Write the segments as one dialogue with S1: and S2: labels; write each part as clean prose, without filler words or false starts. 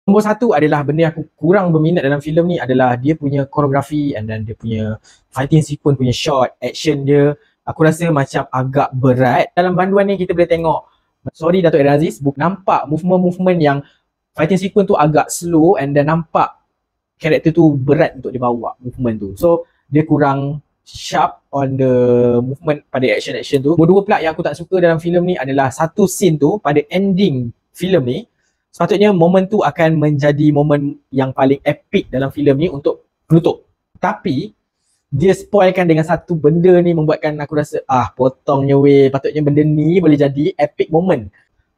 S1: Nombor satu adalah benda yang aku kurang berminat dalam filem ni adalah dia punya koreografi and then dia punya fighting sequence punya shot, action dia. Aku rasa macam agak berat. Dalam banduan ni kita boleh tengok, sorry Dato' Aaron Aziz, nampak movement-movement yang fighting sequence tu agak slow and then nampak karakter tu berat untuk dibawa movement tu. So dia kurang sharp on the movement pada action-action tu. Nombor dua pula yang aku tak suka dalam filem ni adalah satu scene tu pada ending filem ni. Sepatutnya momen tu akan menjadi momen yang paling epic dalam filem ni untuk penutup. Tapi dia spoilkan dengan satu benda ni membuatkan aku rasa potongnya weh, patutnya benda ni boleh jadi epic moment.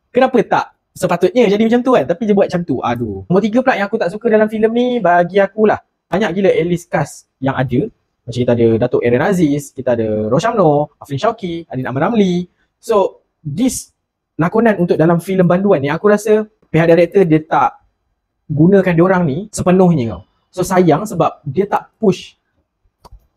S1: Kenapa tak sepatutnya jadi macam tu kan, tapi dia buat macam tu. Aduh. Nombor tiga pula yang aku tak suka dalam filem ni bagi aku lah, banyak gila A-list cast yang ada. Macam kita ada Dato' Aaron Aziz, kita ada Roshamno, Afrin Shauqi, Adin Ahmad Ramli. So this lakonan untuk dalam filem banduan ni aku rasa pihak director dia tak gunakan diorang ni sepenuhnya kau. So sayang sebab dia tak push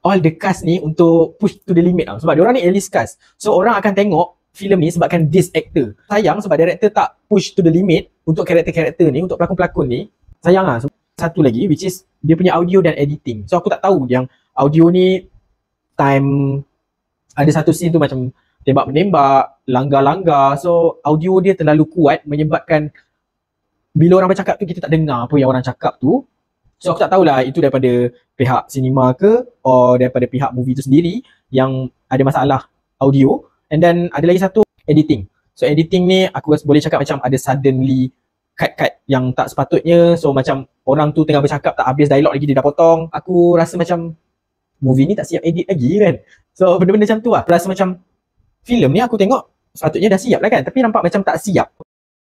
S1: all the cast ni untuk push to the limit tau. Sebab diorang ni A-list cast. So orang akan tengok filem ni sebabkan this actor. Sayang sebab director tak push to the limit untuk karakter-karakter ni, untuk pelakon-pelakon ni. Sayang lah. Satu lagi which is dia punya audio dan editing. So aku tak tahu yang audio ni time ada satu scene tu macam tembak-menembak, langgar-langgar. So audio dia terlalu kuat menyebabkan bila orang bercakap tu kita tak dengar apa yang orang cakap tu. So aku tak tahulah itu daripada pihak sinema ke atau daripada pihak movie tu sendiri yang ada masalah audio. And then ada lagi satu, editing. So editing ni aku boleh cakap macam ada suddenly cut-cut yang tak sepatutnya. So macam orang tu tengah bercakap tak habis dialog lagi dia dah potong. Aku rasa macam movie ni tak siap edit lagi kan. So benda-benda macam tu lah. Aku rasa macam filem ni aku tengok sepatutnya dah siap lah kan, tapi nampak macam tak siap.